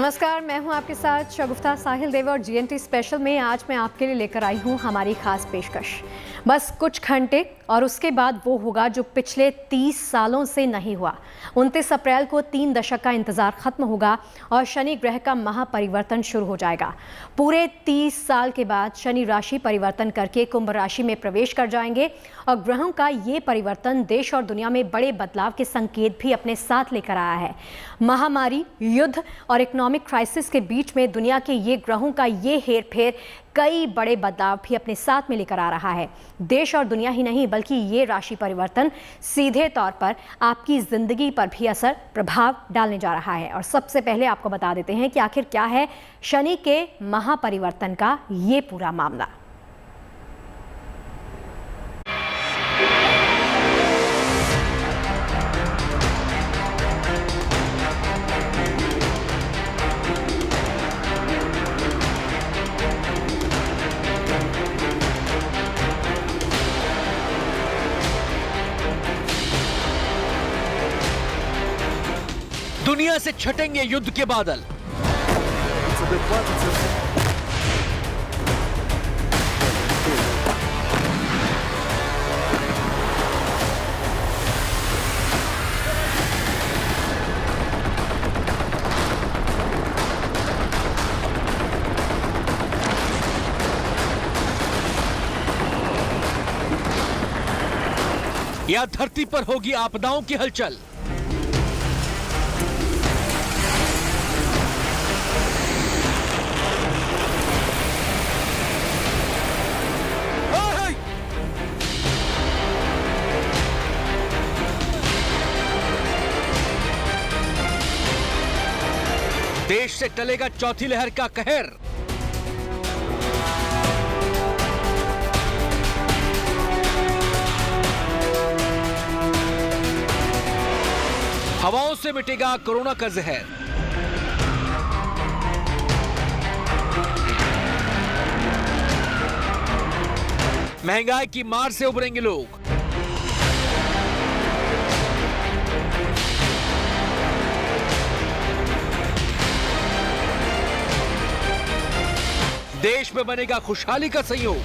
नमस्कार, मैं हूं आपके साथ शगुफ्ता साहिल देव और जीएनटी स्पेशल में आज मैं आपके लिए लेकर आई हूं हमारी खास पेशकश। बस कुछ घंटे और उसके बाद वो होगा जो पिछले 30 सालों से नहीं हुआ। 29 अप्रैल को 3 दशक का इंतजार खत्म होगा और शनि ग्रह का महापरिवर्तन शुरू हो जाएगा। पूरे 30 साल के बाद शनि राशि परिवर्तन करके कुंभ राशि में प्रवेश कर जाएंगे और ग्रहों का ये परिवर्तन देश और दुनिया में बड़े बदलाव के संकेत भी अपने साथ लेकर आया है। महामारी, युद्ध और इकोनॉमिक क्राइसिस के बीच में दुनिया के ये ग्रहों का ये हेरफेर कई बड़े बदलाव भी अपने साथ में लेकर आ रहा है। देश और दुनिया ही नहीं बल्कि ये राशि परिवर्तन सीधे तौर पर आपकी जिंदगी पर भी असर प्रभाव डालने जा रहा है। और सबसे पहले आपको बता देते हैं कि आखिर क्या है शनि के महापरिवर्तन का ये पूरा मामला। दुनिया से छटेंगे युद्ध के बादल। या धरती पर होगी आपदाओं की हलचल। देश से टलेगा चौथी लहर का कहर। हवाओं से मिटेगा कोरोना का जहर। महंगाई की मार से उबरेंगे लोग। देश में बनेगा खुशहाली का संयोग।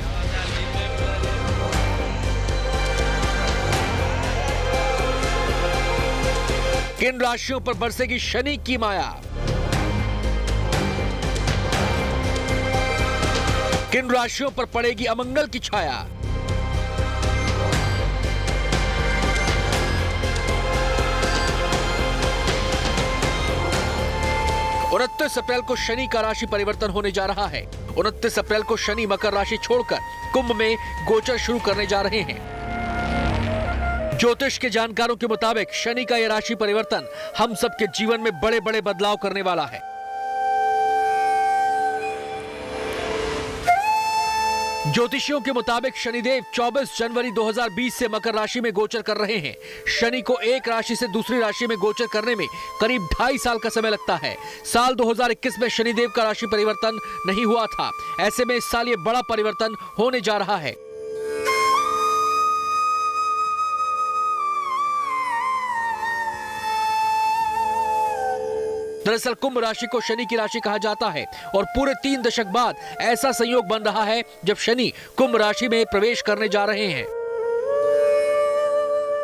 किन राशियों पर बरसेगी शनि की माया? किन राशियों पर पड़ेगी अमंगल की छाया? उनतीस अप्रैल को शनि का राशि परिवर्तन होने जा रहा है। 29 अप्रैल को शनि मकर राशि छोड़कर कुंभ में गोचर शुरू करने जा रहे हैं। ज्योतिष के जानकारों के मुताबिक शनि का यह राशि परिवर्तन हम सबके जीवन में बड़े बड़े बदलाव करने वाला है। ज्योतिषियों के मुताबिक शनिदेव 24 जनवरी 2020 से मकर राशि में गोचर कर रहे हैं। शनि को एक राशि से दूसरी राशि में गोचर करने में करीब 2.5 साल का समय लगता है। साल 2021 में शनिदेव का राशि परिवर्तन नहीं हुआ था। ऐसे में इस साल ये बड़ा परिवर्तन होने जा रहा है। दरअसल कुंभ राशि को शनि की राशि कहा जाता है और पूरे 3 दशक बाद ऐसा संयोग बन रहा है जब शनि कुंभ राशि में प्रवेश करने जा रहे हैं।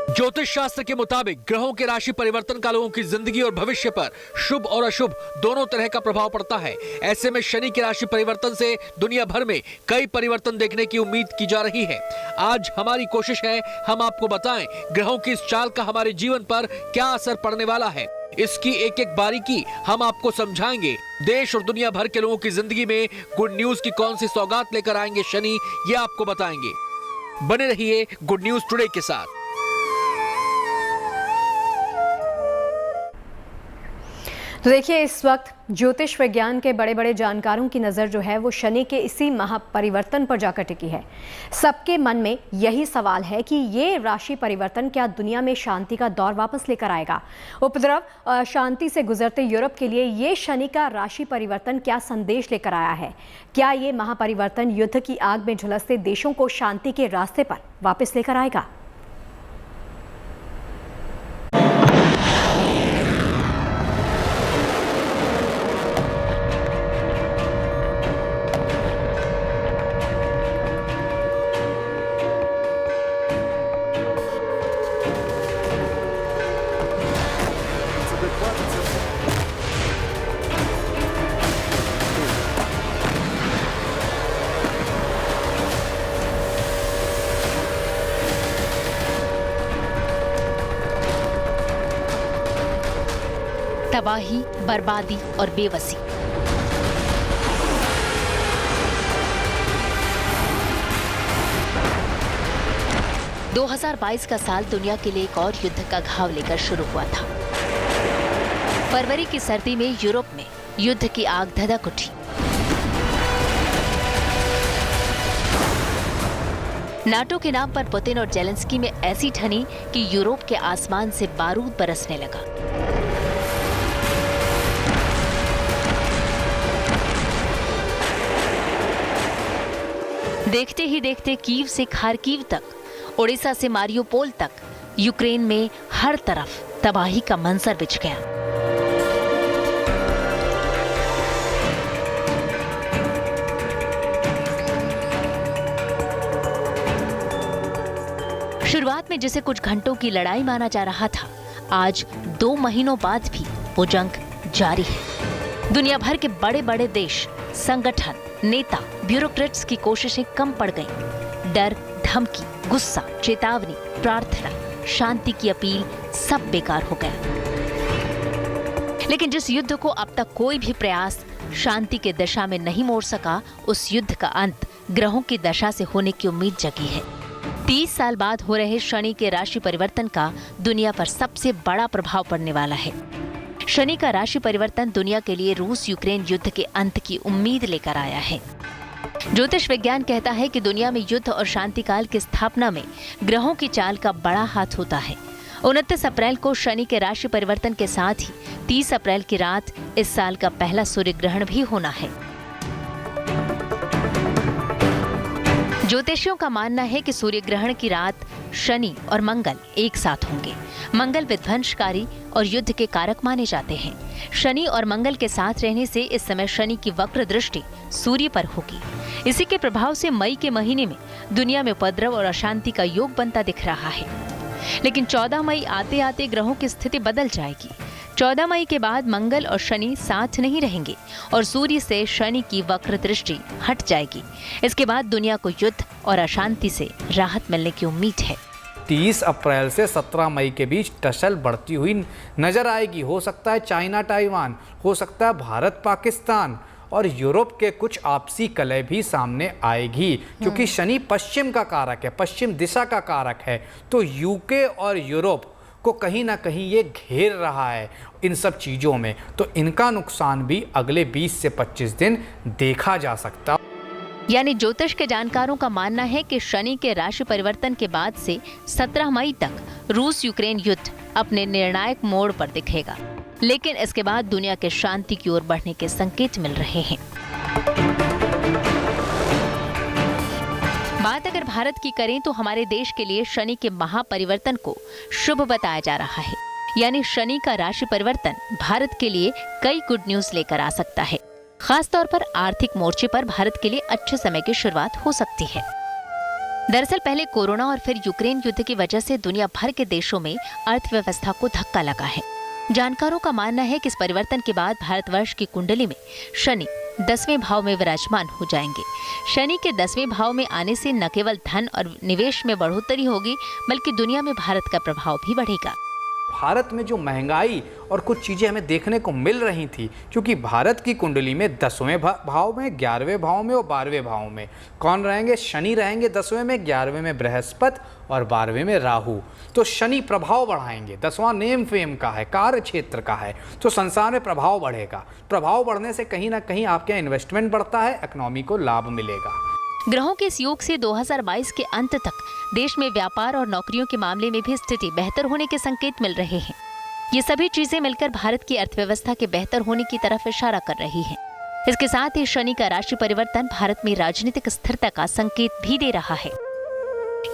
ज्योतिष शास्त्र के मुताबिक ग्रहों के राशि परिवर्तन का लोगों की जिंदगी और भविष्य पर शुभ और अशुभ दोनों तरह का प्रभाव पड़ता है। ऐसे में शनि की राशि परिवर्तन से दुनिया भर में कई परिवर्तन देखने की उम्मीद की जा रही है। आज हमारी कोशिश है हम आपको बताएं ग्रहों की इस चाल का हमारे जीवन पर क्या असर पड़ने वाला है। इसकी एक एक बारीकी हम आपको समझाएंगे। देश और दुनिया भर के लोगों की जिंदगी में गुड न्यूज की कौन सी सौगात लेकर आएंगे शनि, ये आपको बताएंगे। बने रहिए गुड न्यूज टुडे के साथ। तो देखिए, इस वक्त ज्योतिष विज्ञान के बड़े बड़े जानकारों की नज़र जो है वो शनि के इसी महापरिवर्तन पर जाकर टिकी है। सबके मन में यही सवाल है कि ये राशि परिवर्तन क्या दुनिया में शांति का दौर वापस लेकर आएगा। उपद्रव और शांति से गुजरते यूरोप के लिए ये शनि का राशि परिवर्तन क्या संदेश लेकर आया है? क्या ये महापरिवर्तन युद्ध की आग में झुलसते देशों को शांति के रास्ते पर वापस लेकर आएगा? तबाही, बर्बादी और बेबसी। – 2022 का साल दुनिया के लिए एक और युद्ध का घाव लेकर शुरू हुआ था। फरवरी की सर्दी में यूरोप में युद्ध की आग धधक उठी। नाटो के नाम पर पुतिन और जेलेंस्की में ऐसी ठनी कि यूरोप के आसमान से बारूद बरसने लगा। देखते ही देखते कीव से खारकीव तक, ओडिशा से मारियोपोल तक, यूक्रेन में हर तरफ तबाही का मंजर बिछ गया। शुरुआत में जिसे कुछ घंटों की लड़ाई माना जा रहा था, आज 2 महीनों बाद भी वो जंग जारी है। दुनिया भर के बड़े बड़े देश, संगठन, नेता, ब्यूरोक्रेट्स की कोशिशें कम पड़ गईं। डर, धमकी, गुस्सा, चेतावनी, प्रार्थना, शांति की अपील सब बेकार हो गया। लेकिन जिस युद्ध को अब तक कोई भी प्रयास शांति के दिशा में नहीं मोड़ सका, उस युद्ध का अंत ग्रहों की दशा से होने की उम्मीद जगी है। 30 साल बाद हो रहे शनि के राशि परिवर्तन का दुनिया पर सबसे बड़ा प्रभाव पड़ने वाला है। शनि का राशि परिवर्तन दुनिया के लिए रूस यूक्रेन युद्ध के अंत की उम्मीद लेकर आया है। ज्योतिष विज्ञान कहता है कि दुनिया में युद्ध और शांति काल की स्थापना में ग्रहों की चाल का बड़ा हाथ होता है। 29 अप्रैल को शनि के राशि परिवर्तन के साथ ही 30 अप्रैल की रात इस साल का पहला सूर्य ग्रहण भी होना है। ज्योतिषियों का मानना है कि सूर्य ग्रहण की रात शनि और मंगल एक साथ होंगे। मंगल विध्वंसकारी और युद्ध के कारक माने जाते हैं। शनि और मंगल के साथ रहने से इस समय शनि की वक्र दृष्टि सूर्य पर होगी। इसी के प्रभाव से मई के महीने में दुनिया में उपद्रव और अशांति का योग बनता दिख रहा है। लेकिन 14 मई आते आते ग्रहों की स्थिति बदल जाएगी। 14 मई के बाद मंगल और शनि साथ नहीं रहेंगे और सूर्य से शनि की वक्र दृष्टि हट जाएगी। इसके बाद दुनिया को युद्ध और अशांति से राहत मिलने की उम्मीद है। 30 अप्रैल से 17 मई के बीच टसल बढ़ती हुई नजर आएगी। हो सकता है चाइना ताइवान, हो सकता है भारत पाकिस्तान और यूरोप के कुछ आपसी कलह भी सामने आएगी, क्योंकि शनि पश्चिम का कारक है, पश्चिम दिशा का कारक है। तो यूके और यूरोप को कहीं ना कहीं ये घेर रहा है इन सब चीज़ों में, तो इनका नुकसान भी अगले 20 से 25 दिन देखा जा सकता। यानी ज्योतिष के जानकारों का मानना है कि शनि के राशि परिवर्तन के बाद से 17 मई तक रूस यूक्रेन युद्ध अपने निर्णायक मोड़ पर दिखेगा। लेकिन इसके बाद दुनिया के शांति की ओर बढ़ने के संकेत मिल रहे हैं। बात अगर भारत की करें तो हमारे देश के लिए शनि के महापरिवर्तन को शुभ बताया जा रहा है। यानी शनि का राशि परिवर्तन भारत के लिए कई गुड न्यूज लेकर आ सकता है। खास तौर पर आर्थिक मोर्चे पर भारत के लिए अच्छे समय की शुरुआत हो सकती है। दरअसल पहले कोरोना और फिर यूक्रेन युद्ध की वजह से दुनिया भर के देशों में अर्थव्यवस्था को धक्का लगा है। जानकारों का मानना है कि इस परिवर्तन के बाद भारतवर्ष की कुंडली में शनि 10वें भाव में विराजमान हो जाएंगे। शनि के 10वें भाव में आने से न केवल धन और निवेश में बढ़ोतरी होगी, बल्कि दुनिया में भारत का प्रभाव भी बढ़ेगा। भारत में जो महंगाई और कुछ चीज़ें हमें देखने को मिल रही थी, क्योंकि भारत की कुंडली में 10वें भाव में, 11वें भाव में और 12वें भाव में कौन रहेंगे? शनि रहेंगे 10वें में, 11वें में बृहस्पति और 12वें में राहु। तो शनि प्रभाव बढ़ाएंगे। 10वां नेम फेम का है, कार्य क्षेत्र का है, तो संसार में प्रभाव बढ़ेगा। प्रभाव बढ़ने से कहीं ना कहीं आपके इन्वेस्टमेंट बढ़ता है, इकोनॉमी को लाभ मिलेगा। ग्रहों के इस योग से 2022 के अंत तक देश में व्यापार और नौकरियों के मामले में भी स्थिति बेहतर होने के संकेत मिल रहे हैं। ये सभी चीजें मिलकर भारत की अर्थव्यवस्था के बेहतर होने की तरफ इशारा कर रही हैं। इसके साथ ही शनि का राशि परिवर्तन भारत में राजनीतिक स्थिरता का संकेत भी दे रहा है।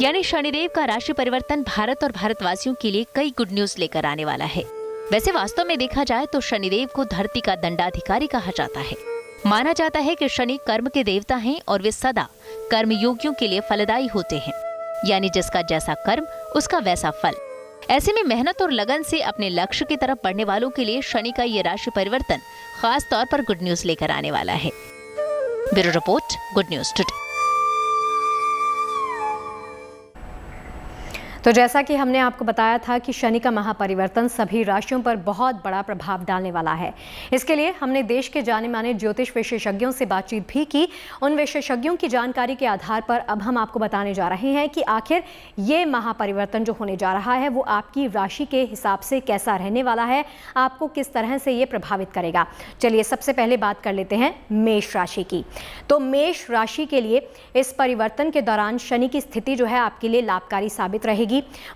यानी शनिदेव का राशि परिवर्तन भारत और भारतवासियों के लिए कई गुड न्यूज लेकर आने वाला है। वैसे वास्तव में देखा जाए तो शनिदेव को धरती का दंडाधिकारी कहा जाता है। माना जाता है कि शनि कर्म के देवता हैं और वे सदा कर्मयोगियों के लिए फलदायी होते हैं। यानी जिसका जैसा कर्म उसका वैसा फल। ऐसे में मेहनत और लगन से अपने लक्ष्य की तरफ बढ़ने वालों के लिए शनि का ये राशि परिवर्तन खास तौर पर गुड न्यूज लेकर आने वाला है। Bureau report, good news today. तो जैसा कि हमने आपको बताया था कि शनि का महापरिवर्तन सभी राशियों पर बहुत बड़ा प्रभाव डालने वाला है। इसके लिए हमने देश के जाने माने ज्योतिष विशेषज्ञों से बातचीत भी की। उन विशेषज्ञों की जानकारी के आधार पर अब हम आपको बताने जा रहे हैं कि आखिर ये महापरिवर्तन जो होने जा रहा है वो आपकी राशि के हिसाब से कैसा रहने वाला है, आपको किस तरह से ये प्रभावित करेगा। चलिए सबसे पहले बात कर लेते हैं मेष राशि की। तो मेष राशि के लिए इस परिवर्तन के दौरान शनि की स्थिति जो है आपके लिए लाभकारी साबित रहेगी।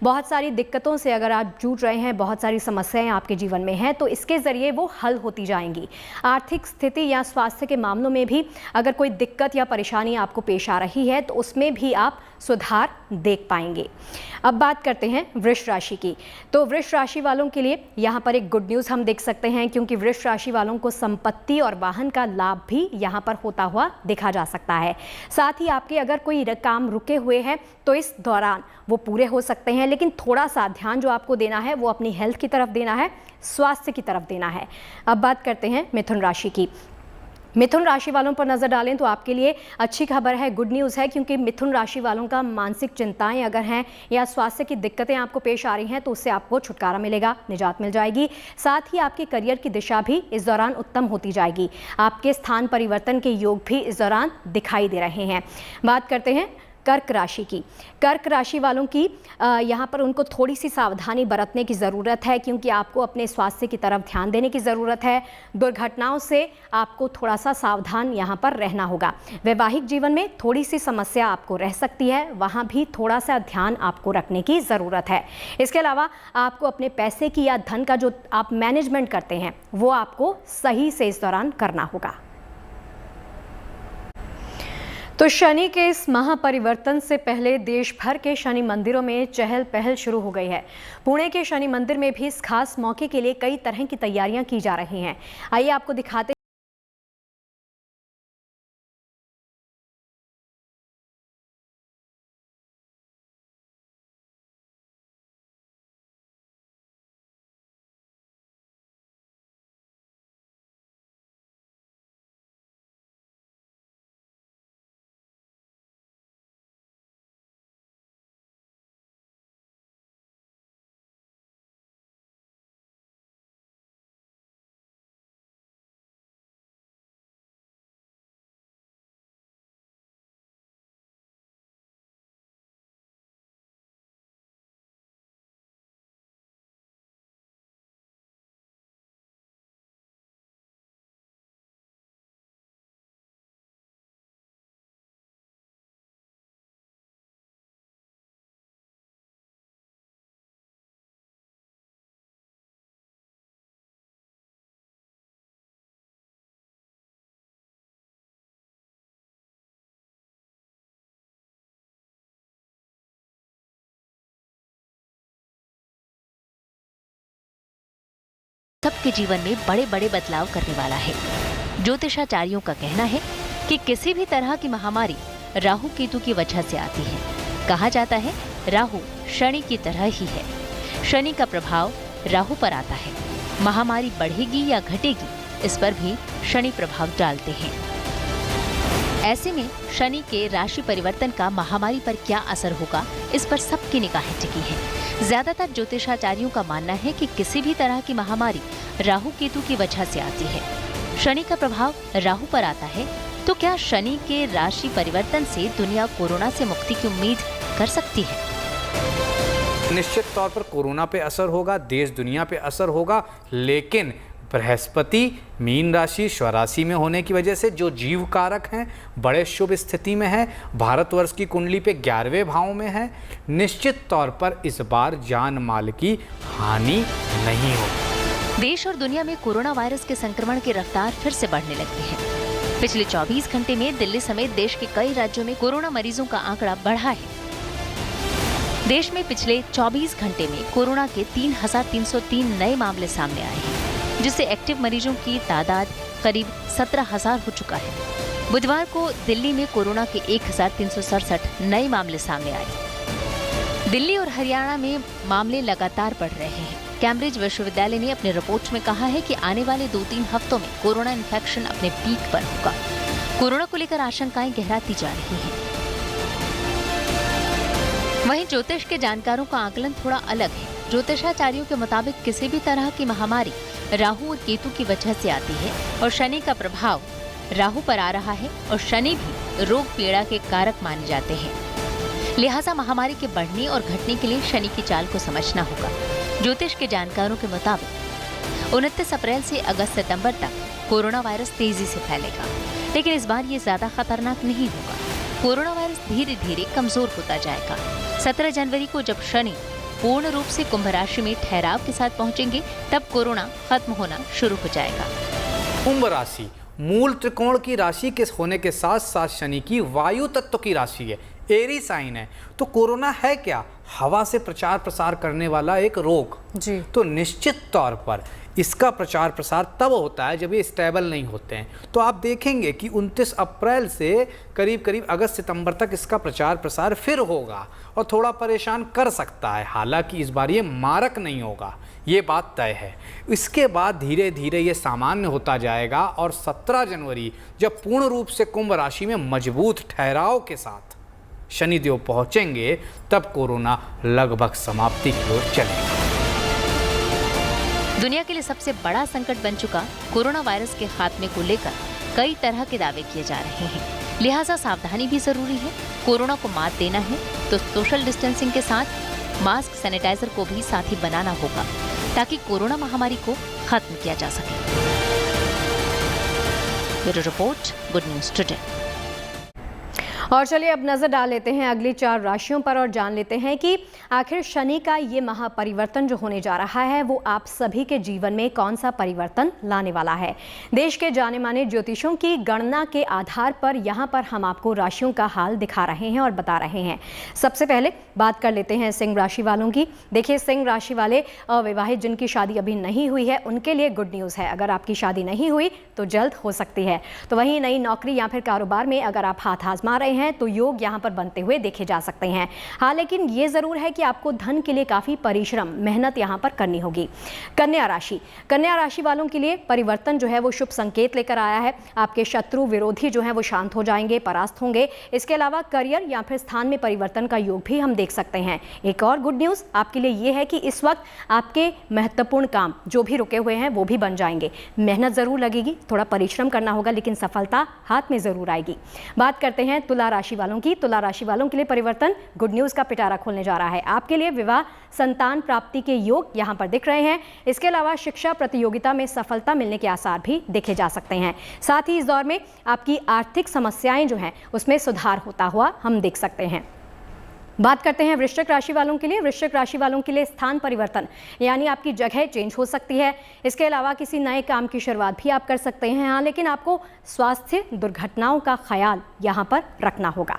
बहुत सारी दिक्कतों से अगर आप जूझ रहे हैं, बहुत सारी समस्याएं आपके जीवन में हैं, तो इसके जरिए वो हल होती जाएंगी। आर्थिक स्थिति या स्वास्थ्य के मामलों में भी अगर कोई दिक्कत या परेशानी आपको पेश आ रही है तो उसमें भी आप सुधार देख पाएंगे। अब बात करते हैं वृष राशि की। तो वृष राशि वालों के लिए यहाँ पर एक गुड न्यूज़ हम देख सकते हैं, क्योंकि वृष राशि वालों को संपत्ति और वाहन का लाभ भी यहाँ पर होता हुआ देखा जा सकता है। साथ ही आपके अगर कोई काम रुके हुए हैं तो इस दौरान वो पूरे हो सकते हैं, लेकिन थोड़ा सा ध्यान जो आपको देना है वो अपनी हेल्थ की तरफ देना है, स्वास्थ्य की तरफ देना है। अब बात करते हैं मिथुन राशि की। मिथुन राशि वालों पर नजर डालें तो आपके लिए अच्छी खबर है, गुड न्यूज़ है, क्योंकि मिथुन राशि वालों का मानसिक चिंताएं अगर हैं या स्वास्थ्य की दिक्कतें आपको पेश आ रही हैं तो उससे आपको छुटकारा मिलेगा, निजात मिल जाएगी। साथ ही आपके करियर की दिशा भी इस दौरान उत्तम होती जाएगी। आपके स्थान परिवर्तन के योग भी इस दौरान दिखाई दे रहे हैं। बात करते हैं कर्क राशि की। कर्क राशि वालों की यहाँ पर उनको थोड़ी सी सावधानी बरतने की ज़रूरत है, क्योंकि आपको अपने स्वास्थ्य की तरफ ध्यान देने की ज़रूरत है। दुर्घटनाओं से आपको थोड़ा सा सावधान यहाँ पर रहना होगा। वैवाहिक जीवन में थोड़ी सी समस्या आपको रह सकती है, वहाँ भी थोड़ा सा ध्यान आपको रखने की ज़रूरत है। इसके अलावा आपको अपने पैसे की या धन का जो आप मैनेजमेंट करते हैं वो आपको सही से इस दौरान करना होगा। तो शनि के इस महापरिवर्तन से पहले देश भर के शनि मंदिरों में चहल पहल शुरू हो गई है। पुणे के शनि मंदिर में भी इस खास मौके के लिए कई तरह की तैयारियां की जा रही हैं। आइए आपको दिखाते सबके जीवन में बड़े बड़े बदलाव करने वाला है। ज्योतिषाचार्यों का कहना है कि किसी भी तरह की महामारी राहु केतु की वजह से आती है। कहा जाता है राहु शनि की तरह ही है। शनि का प्रभाव राहु पर आता है। महामारी बढ़ेगी या घटेगी, इस पर भी शनि प्रभाव डालते हैं। ऐसे में शनि के राशि परिवर्तन का महामारी पर क्या असर होगा, इस पर सबकी निगाहें टिकी हैं। ज्यादातर ज्योतिषाचार्यों का मानना है कि किसी भी तरह की महामारी राहु केतु की वजह से आती है। शनि का प्रभाव राहु पर आता है, तो क्या शनि के राशि परिवर्तन से दुनिया कोरोना से मुक्ति की उम्मीद कर सकती है? निश्चित तौर पर कोरोना पे असर होगा, देश दुनिया पे असर होगा, लेकिन बृहस्पति मीन राशि स्वराशि में होने की वजह से जो जीव कारक हैं बड़े शुभ स्थिति में है। भारतवर्ष की कुंडली पे 11वें भाव में है। निश्चित तौर पर इस बार जान माल की हानि नहीं होगी। देश और दुनिया में कोरोना वायरस के संक्रमण की रफ्तार फिर से बढ़ने लगी है। पिछले 24 घंटे में दिल्ली समेत देश के कई राज्यों में कोरोना मरीजों का आंकड़ा बढ़ा है। देश में पिछले 24 घंटे में कोरोना के 3,303 नए मामले सामने आए हैं, जिससे एक्टिव मरीजों की तादाद करीब 17,000 हो चुका है। बुधवार को दिल्ली में कोरोना के 1,367 नए मामले सामने आए। दिल्ली और हरियाणा में मामले लगातार बढ़ रहे हैं। कैम्ब्रिज विश्वविद्यालय ने अपने रिपोर्ट में कहा है कि आने वाले 2-3 हफ्तों में कोरोना इन्फेक्शन अपने पीक पर होगा। कोरोना को लेकर आशंकाएं गहराती जा रही हैं। वहीं ज्योतिष के जानकारों का आकलन थोड़ा अलग है। ज्योतिषाचार्यों के मुताबिक किसी भी तरह की महामारी राहु और केतु की वजह से आती है और शनि का प्रभाव राहु पर आ रहा है और शनि भी रोग पीड़ा के कारक माने जाते हैं। लिहाजा महामारी के बढ़ने और घटने के लिए शनि की चाल को समझना होगा। ज्योतिष के जानकारों के मुताबिक 29 अप्रैल से अगस्त सितंबर तक कोरोना वायरस तेजी से फैलेगा, लेकिन इस बार ये ज्यादा खतरनाक नहीं होगा। कोरोना वायरस धीरे धीरे कमजोर होता जाएगा। 17 जनवरी को जब शनि पूर्ण रूप से कुंभ राशि में ठहराव के साथ पहुंचेंगे, तब कोरोना खत्म होना शुरू हो जाएगा। कुंभ राशि मूल त्रिकोण की राशि के होने के साथ साथ शनि की वायु तत्व की राशि है, एरी साइन है। तो कोरोना है क्या? हवा से प्रचार प्रसार करने वाला एक रोग जी। तो निश्चित तौर पर इसका प्रचार प्रसार तब होता है जब ये स्टेबल नहीं होते हैं। तो आप देखेंगे कि 29 अप्रैल से करीब अगस्त सितंबर तक इसका प्रचार प्रसार फिर होगा और थोड़ा परेशान कर सकता है। हालांकि इस बार ये मारक नहीं होगा, ये बात तय है। इसके बाद धीरे धीरे ये सामान्य होता जाएगा और 17 जनवरी जब पूर्ण रूप से कुंभ राशि में मजबूत ठहराव के साथ शनिदेव पहुंचेंगे, तब कोरोना लगभग समाप्ति की ओर चलेगा। दुनिया के लिए सबसे बड़ा संकट बन चुका कोरोना वायरस के खात्मे को लेकर कई तरह के दावे किए जा रहे हैं, लिहाजा सावधानी भी जरूरी है। कोरोना को मात देना है तो सोशल डिस्टेंसिंग के साथ मास्क, सैनिटाइजर को भी साथी बनाना होगा ताकि कोरोना महामारी को खत्म किया जा सके। Bureau report, good news today. और चलिए अब नजर डाल लेते हैं अगली 4 राशियों पर और जान लेते हैं कि आखिर शनि का ये महापरिवर्तन जो होने जा रहा है वो आप सभी के जीवन में कौन सा परिवर्तन लाने वाला है। देश के जाने माने ज्योतिषों की गणना के आधार पर यहाँ पर हम आपको राशियों का हाल दिखा रहे हैं और बता रहे हैं। सबसे पहले बात कर लेते हैं सिंह राशि वालों की। देखिए, सिंह राशि वाले अविवाहित जिनकी शादी अभी नहीं हुई है उनके लिए गुड न्यूज़ है। अगर आपकी शादी नहीं हुई तो जल्द हो सकती है। तो वहीं नई नौकरी या फिर कारोबार में अगर आप हाथ आजमा रहे हैं तो योग यहाँ पर बनते हुए देखे जा सकते हैं। हाँ, लेकिन ये जरूर है कि आपको धन के लिए काफी परिश्रम, मेहनत यहाँ पर करनी होगी। कन्या राशि वालों के लिए परिवर्तन जो है वो शुभ संकेत लेकर आया है। आपके शत्रु विरोधी जो है वो शांत हो जाएंगे, परास्त होंगे। इसके अलावा करियर या फिर स्थान में परिवर्तन का योग भी हम देख सकते हैं। एक और गुड न्यूज आपके लिए ये है कि इस वक्त आपके महत्वपूर्ण काम जो भी रुके हुए हैं वो भी बन जाएंगे। मेहनत जरूर लगेगी, थोड़ा परिश्रम करना होगा, लेकिन सफलता हाथ में जरूर आएगी। बात करते हैं तुला राशि वालों की। तुला राशि वालों के लिए परिवर्तन गुड न्यूज का पिटारा खोलने जा रहा है। आपके लिए विवाह, संतान प्राप्ति के योग यहां पर दिख रहे हैं। इसके अलावा शिक्षा प्रतियोगिता में सफलता मिलने के आसार भी देखे जा सकते हैं। साथ ही इस दौर में आपकी आर्थिक समस्याएं जो हैं उसमें सुधार होता हुआ हम देख सकते हैं। बात करते हैं वृश्चिक राशि वालों के लिए। वृश्चिक राशि वालों के लिए स्थान परिवर्तन यानी आपकी जगह चेंज हो सकती है। इसके अलावा किसी नए काम की शुरुआत भी आप कर सकते हैं। हाँ, लेकिन आपको स्वास्थ्य दुर्घटनाओं का ख्याल यहाँ पर रखना होगा।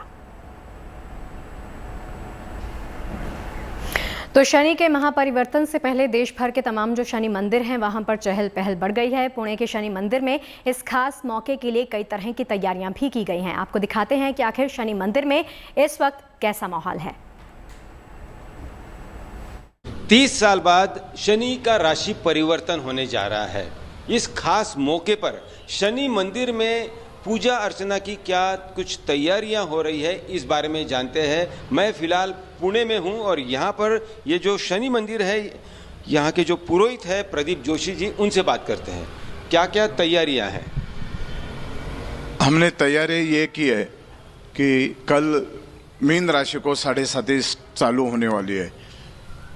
तो शनि के महापरिवर्तन से पहले देश भर के तमाम जो शनि मंदिर हैं वहां पर चहल पहल बढ़ गई है। पुणे के शनि मंदिर में इस खास मौके के लिए कई तरह की तैयारियां भी की गई हैं। आपको दिखाते हैं कि आखिर शनि मंदिर में इस वक्त कैसा माहौल है। 30 साल बाद शनि का राशि परिवर्तन होने जा रहा है। इस खास मौके पर शनि मंदिर में पूजा अर्चना की क्या कुछ तैयारियां हो रही है, इस बारे में जानते हैं। मैं फिलहाल पुणे में हूं और यहां पर ये जो शनि मंदिर है, यहां के जो पुरोहित है प्रदीप जोशी जी, उनसे बात करते हैं। क्या क्या तैयारियां हैं? हमने तैयारी ये की है कि कल मीन राशि को 7.5 चालू होने वाली है,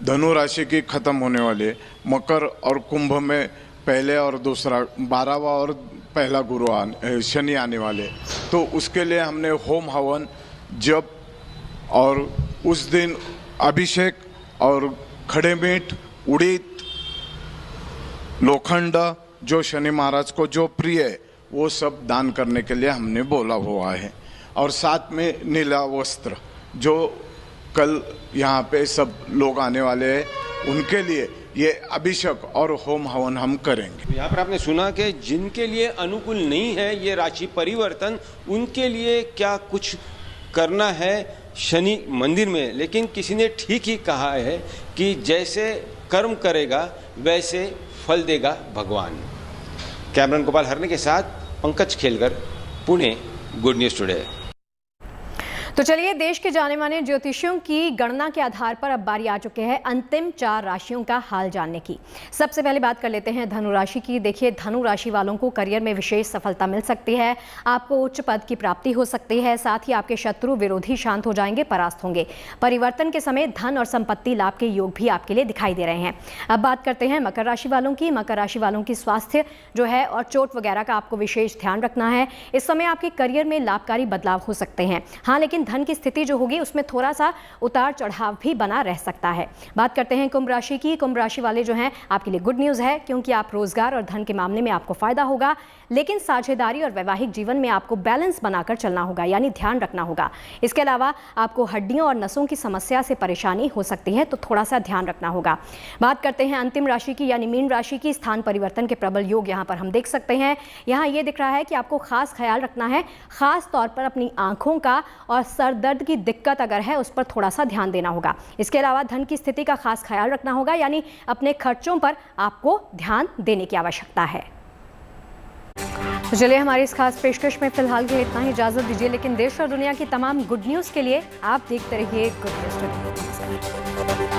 धनु राशि की खत्म होने वाली है, मकर और कुंभ में पहले और दूसरा 12वां और पहला शनि आने वाले। तो उसके लिए हमने होम हवन, जप और उस दिन अभिषेक और खड़े मीट, उड़ीद, लोखंड जो शनि महाराज को जो प्रिय है वो सब दान करने के लिए हमने बोला हुआ है। और साथ में नीला वस्त्र जो कल यहाँ पे सब लोग आने वाले हैं उनके लिए ये अभिषेक और होम हवन हम करेंगे। यहाँ पर आपने सुना कि जिनके लिए अनुकूल नहीं है ये राशि परिवर्तन, उनके लिए क्या कुछ करना है शनि मंदिर में। लेकिन किसी ने ठीक ही कहा है कि जैसे कर्म करेगा वैसे फल देगा भगवान। कैमरन गोपाल हरने के साथ पंकज खेलकर, पुणे, गुड न्यूज टुडे। तो चलिए देश के जाने माने ज्योतिषियों की गणना के आधार पर अब बारी आ चुके हैं अंतिम 4 राशियों का हाल जानने की। सबसे पहले बात कर लेते हैं धनु राशि की। देखिए, धनु राशि वालों को करियर में विशेष सफलता मिल सकती है, आपको उच्च पद की प्राप्ति हो सकती है, साथ ही आपके शत्रु विरोधी शांत हो जाएंगे, परास्त होंगे। परिवर्तन के समय धन और संपत्ति लाभ के योग भी आपके लिए दिखाई दे रहे हैं। अब बात करते हैं मकर राशि वालों की। मकर राशि वालों की स्वास्थ्य जो है और चोट वगैरह का आपको विशेष ध्यान रखना है। इस समय आपके करियर में लाभकारी बदलाव हो सकते हैं। हाँ, लेकिन धन की स्थिति जो होगी उसमें थोड़ा सा उतार चढ़ाव भी बना रह सकता है। बात करते हैं कुंभ राशि की। कुंभ राशि वाले जो हैं आपके लिए गुड न्यूज़ है, क्योंकि आप रोजगार और धन के मामले में आपको फायदा होगा, लेकिन साझेदारी और वैवाहिक जीवन में आपको बैलेंस बनाकर चलना होगा, यानी ध्यान रखना होगा। इसके अलावा आपको हड्डियों और नसों की समस्या से परेशानी हो सकती है, तो थोड़ा सा ध्यान रखना होगा। बात करते हैं अंतिम राशि की, यानी मीन राशि की। स्थान परिवर्तन के प्रबल योग यहाँ पर हम देख सकते हैं। यहाँ ये दिख रहा है कि आपको खास ख्याल रखना है, खास तौर पर अपनी आंखों का, और सर दर्द की दिक्कत अगर है उस पर थोड़ा सा ध्यान देना होगा। इसके अलावा धन की स्थिति का खास ख्याल रखना होगा, यानी अपने खर्चों पर आपको ध्यान देने की आवश्यकता है। तो चलिए, हमारी इस खास पेशकश में फिलहाल के लिए इतना ही। इजाजत दीजिए, लेकिन देश और दुनिया की तमाम गुड न्यूज़ के लिए आप देखते रहिए गुड न्यूज़।